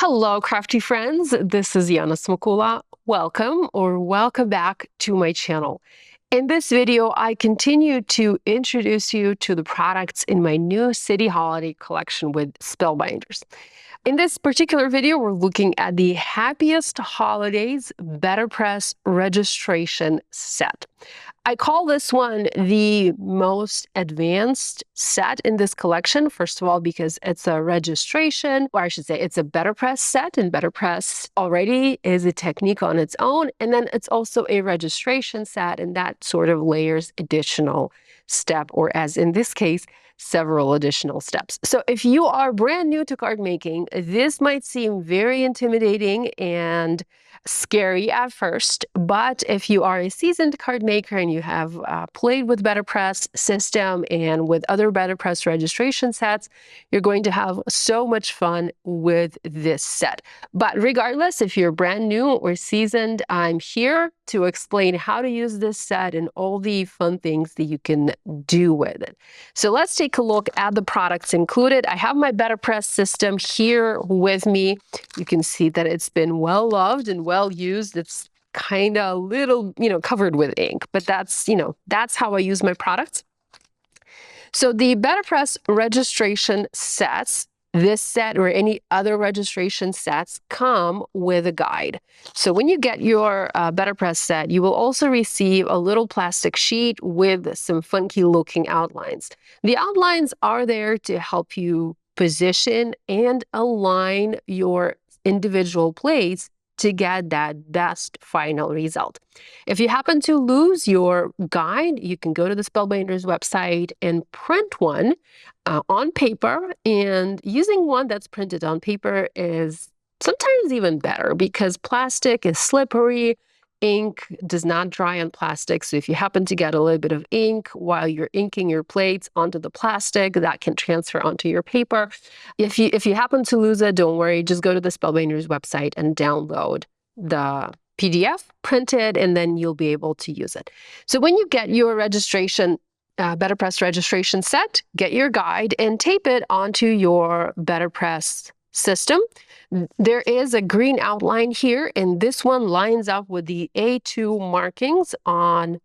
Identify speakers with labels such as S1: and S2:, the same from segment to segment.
S1: Hello, crafty friends. This is Yana Smakula. Welcome back to my channel. In this video, I continue to introduce you to the products in my new City Holiday collection with Spellbinders. In this particular video, we're looking at the Happiest Holidays BetterPress registration set. I call this one the most advanced set in this collection, first of all, because it's a registration, or I should say it's a BetterPress set, and BetterPress already is a technique on its own. And then it's also a registration set, and that sort of layers additional step, or as in this case, several additional steps. So if you are brand new to card making, this might seem very intimidating and scary at first, but if you are a seasoned card maker and you have played with BetterPress system and with other BetterPress registration sets, you're going to have so much fun with this set. But regardless, if you're brand new or seasoned, I'm here to explain how to use this set and all the fun things that you can do with it. So let's take a look at the products included. I have my BetterPress system here with me. You can see that it's been well loved and well used. It's kind of a little, covered with ink, but that's how I use my products. So the BetterPress registration sets, this set or any other registration sets, come with a guide. So when you get your BetterPress set, you will also receive a little plastic sheet with some funky looking outlines. The outlines are there to help you position and align your individual plates to get that best final result. If you happen to lose your guide, you can go to the Spellbinders website and print one on paper. And using one that's printed on paper is sometimes even better because plastic is slippery. Ink does not dry on plastic. So if you happen to get a little bit of ink while you're inking your plates onto the plastic, that can transfer onto your paper. If you happen to lose it, don't worry. Just go to the Spellbinders website and download the PDF, print it, and then you'll be able to use it. So when you get your registration, BetterPress registration set, get your guide and tape it onto your BetterPress system. There is a green outline here, and this one lines up with the A2 markings on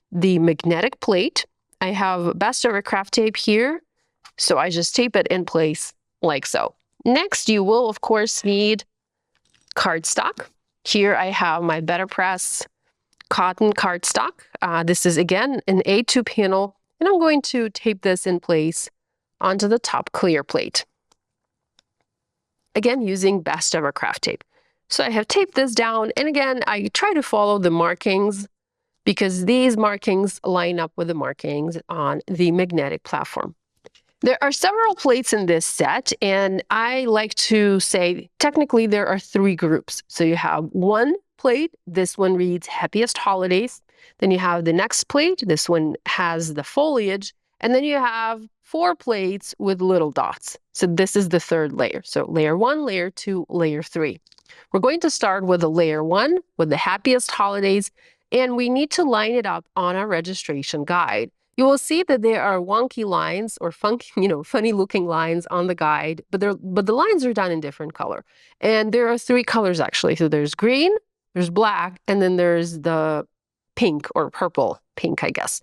S1: the magnetic plate. I have best ever craft tape here, so I just tape it in place like so. Next, you will, of course, need cardstock. Here I have my BetterPress cotton cardstock. This is, again, an A2 panel, and I'm going to tape this in place onto the top clear plate. Again, using best ever craft tape. So I have taped this down, and again, I try to follow the markings because these markings line up with the markings on the magnetic platform. There are several plates in this set, and I like to say technically there are three groups. So you have one plate, this one reads Happiest Holidays. Then you have the next plate, this one has the foliage, and then you have 4 plates with little dots. So this is the third layer. So layer 1, layer 2, layer 3. We're going to start with the layer 1 with the Happiest Holidays, and we need to line it up on our registration guide. You will see that there are wonky lines or funky, funny looking lines on the guide, but the lines are done in different color. And there are 3 colors actually. So there's green, there's black, and then there's the pink or purple pink, I guess.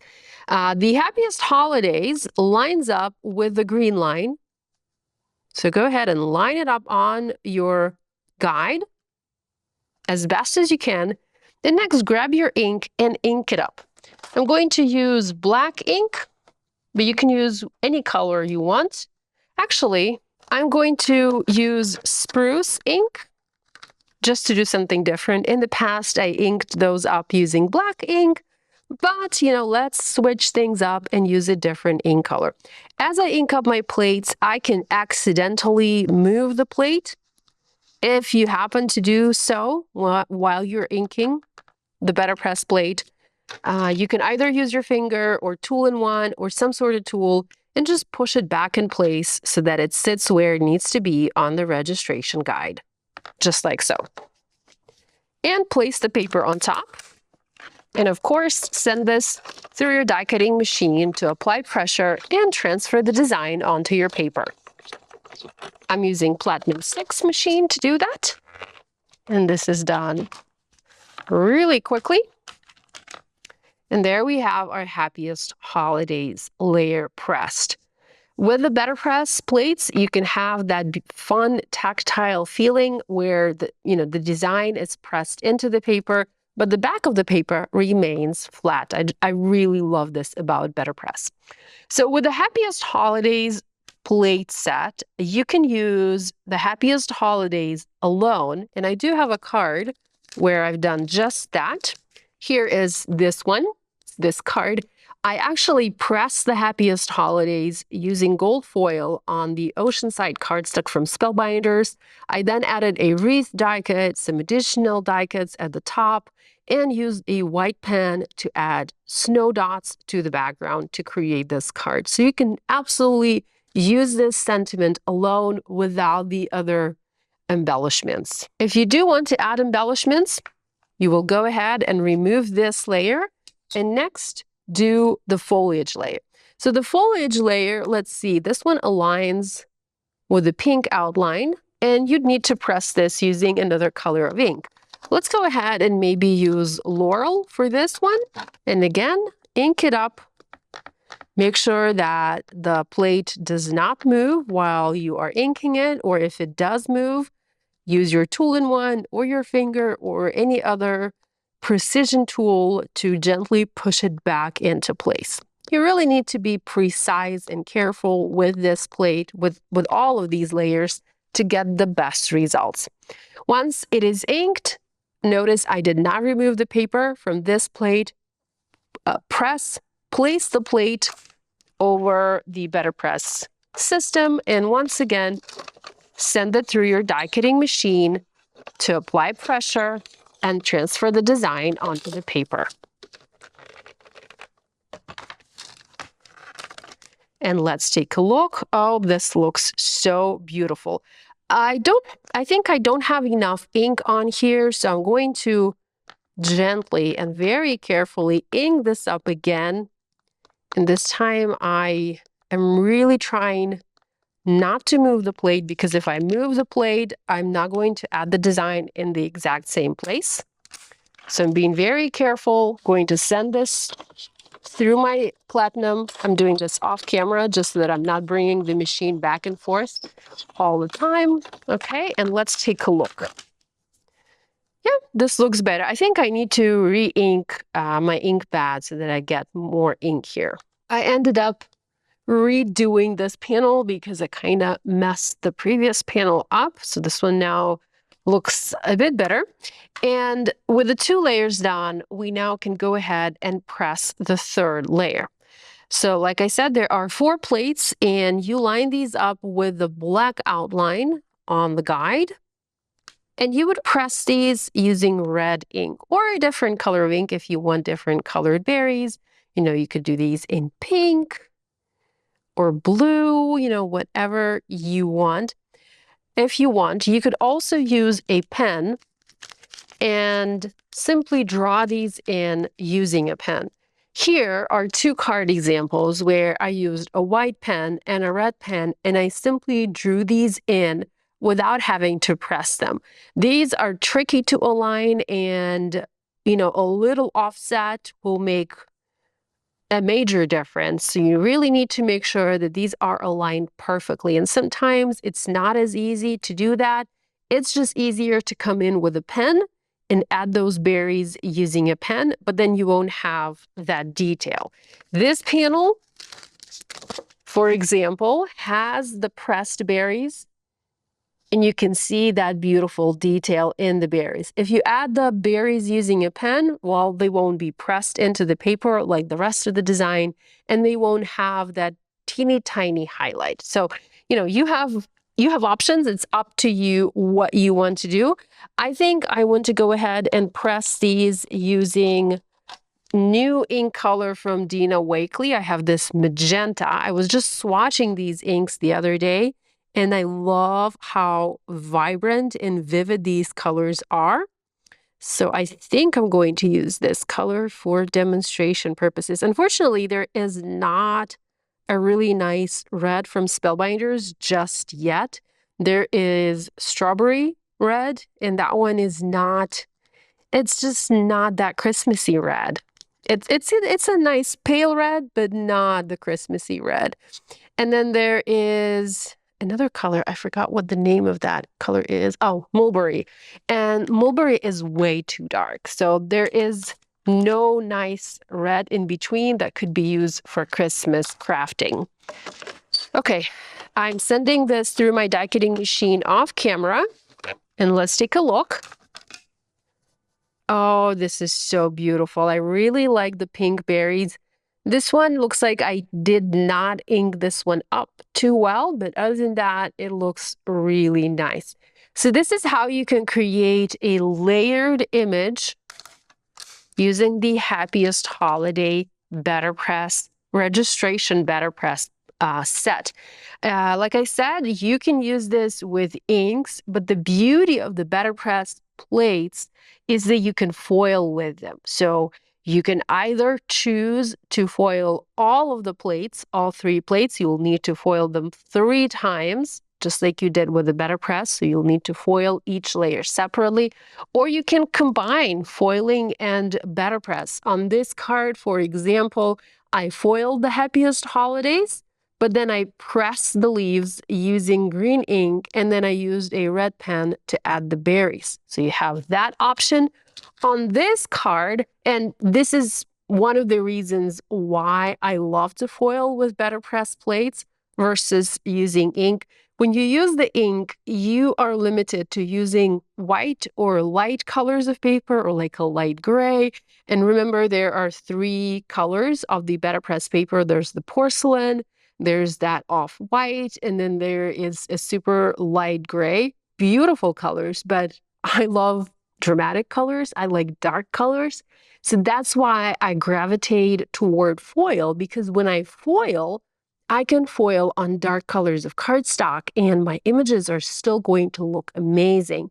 S1: The Happiest Holidays lines up with the green line. So go ahead and line it up on your guide as best as you can. Then next, grab your ink and ink it up. I'm going to use black ink, but you can use any color you want. Actually, I'm going to use spruce ink just to do something different. In the past, I inked those up using black ink, but, let's switch things up and use a different ink color. As I ink up my plates, I can accidentally move the plate. If you happen to do so while you're inking the BetterPress plate, you can either use your finger or tool-in-one or some sort of tool and just push it back in place so that it sits where it needs to be on the registration guide, just like so. And place the paper on top. And of course, send this through your die cutting machine to apply pressure and transfer the design onto your paper. I'm using Platinum 6 machine to do that. And this is done really quickly. And there we have our Happiest Holidays layer pressed. With the BetterPress plates, you can have that fun tactile feeling where the design is pressed into the paper, but the back of the paper remains flat. I really love this about BetterPress. So with the Happiest Holidays plate set, you can use the Happiest Holidays alone. And I do have a card where I've done just that. Here is this one, this card. I actually pressed the Happiest Holidays using gold foil on the Oceanside cardstock from Spellbinders. I then added a wreath die cut, some additional die cuts at the top, and used a white pen to add snow dots to the background to create this card. So you can absolutely use this sentiment alone without the other embellishments. If you do want to add embellishments, you will go ahead and remove this layer and next do the foliage layer. So the foliage layer, let's see, this one aligns with the pink outline, and you'd need to press this using another color of ink. Let's go ahead and maybe use Laurel for this one. And again, ink it up. Make sure that the plate does not move while you are inking it, or if it does move, use your tool-in-one or your finger or any other precision tool to gently push it back into place. You really need to be precise and careful with this plate, with all of these layers, to get the best results. Once it is inked, notice I did not remove the paper from this plate. Place the plate over the BetterPress system, and once again, send it through your die cutting machine to apply pressure and transfer the design onto the paper. And let's take a look. Oh, this looks so beautiful. I think I don't have enough ink on here, so I'm going to gently and very carefully ink this up again. And this time I am really trying not to move the plate, because if I move the plate, I'm not going to add the design in the exact same place. So I'm being very careful, going to send this through my platinum. I'm doing this off camera just so that I'm not bringing the machine back and forth all the time. Okay, and let's take a look. Yeah, this looks better. I think I need to re-ink my ink pad so that I get more ink here. I ended up redoing this panel because it kind of messed the previous panel up. So this one now looks a bit better. And with the 2 layers done, we now can go ahead and press the 3rd layer. So like I said, there are 4 plates, and you line these up with the black outline on the guide. And you would press these using red ink or a different color of ink if you want different colored berries. You could do these in pink or blue, whatever you want. If you want, you could also use a pen and simply draw these in using a pen. Here are 2 card examples where I used a white pen and a red pen, and I simply drew these in without having to press them. These are tricky to align, and a little offset will make a major difference. So you really need to make sure that these are aligned perfectly. And sometimes it's not as easy to do that. It's just easier to come in with a pen and add those berries using a pen, but then you won't have that detail. This panel, for example, has the pressed berries, and you can see that beautiful detail in the berries. If you add the berries using a pen, well, they won't be pressed into the paper like the rest of the design, and they won't have that teeny tiny highlight. So, you have options. It's up to you what you want to do. I think I want to go ahead and press these using new ink color from Dina Wakley. I have this magenta. I was just swatching these inks the other day, and I love how vibrant and vivid these colors are. So I think I'm going to use this color for demonstration purposes. Unfortunately, there is not a really nice red from Spellbinders just yet. There is strawberry red, and that one is not, it's just not that Christmassy red. It's a nice pale red, but not the Christmassy red. And then there is another color. I forgot what the name of that color is. Oh, mulberry. And mulberry is way too dark. So there is no nice red in between that could be used for Christmas crafting. Okay, I'm sending this through my die cutting machine off camera, and let's take a look. Oh, this is so beautiful. I really like the pink berries. This one looks like I did not ink this one up too well, but other than that, it looks really nice. So this is how you can create a layered image using the Happiest Holiday BetterPress registration BetterPress set. Like I said, you can use this with inks, but the beauty of the BetterPress plates is that you can foil with them. So you can either choose to foil all of the plates, all 3 plates. You will need to foil them 3 times, just like you did with the BetterPress. So you'll need to foil each layer separately, or you can combine foiling and BetterPress. On this card, for example, I foiled the Happiest Holidays, but then I pressed the leaves using green ink, and then I used a red pen to add the berries. So you have that option on this card, and this is one of the reasons why I love to foil with BetterPress plates versus using ink. When you use the ink, you are limited to using white or light colors of paper, or like a light gray. And remember, there are 3 colors of the BetterPress paper. There's the porcelain, there's that off-white, and then there is a super light gray. Beautiful colors, but I love dramatic colors. I like dark colors. So that's why I gravitate toward foil, because when I foil, I can foil on dark colors of cardstock and my images are still going to look amazing.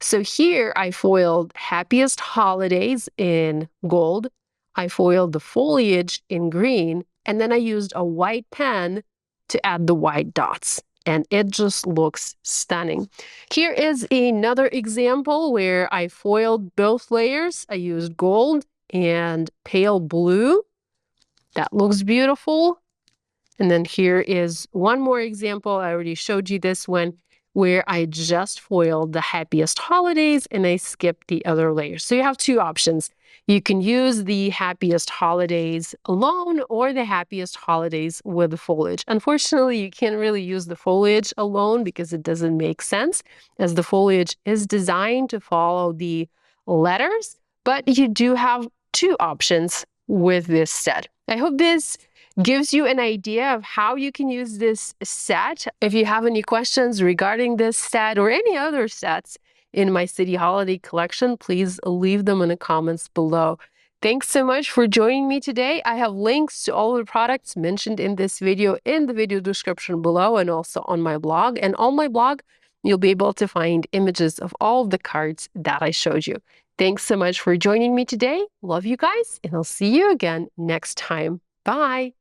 S1: So here I foiled Happiest Holidays in gold. I foiled the foliage in green, and then I used a white pen to add the white dots. And it just looks stunning. Here is another example where I foiled both layers. I used gold and pale blue. That looks beautiful. And then here is one more example. I already showed you this one, where I just foiled the Happiest Holidays and I skipped the other layers. So you have 2 options. You can use the Happiest Holidays alone, or the Happiest Holidays with the foliage. Unfortunately, you can't really use the foliage alone because it doesn't make sense, as the foliage is designed to follow the letters, but you do have 2 options with this set. I hope this gives you an idea of how you can use this set. If you have any questions regarding this set or any other sets in my City Holiday collection, please leave them in the comments below. Thanks so much for joining me today. I have links to all of the products mentioned in this video in the video description below, and also on my blog. And on my blog, you'll be able to find images of all of the cards that I showed you. Thanks so much for joining me today. Love you guys, and I'll see you again next time. Bye.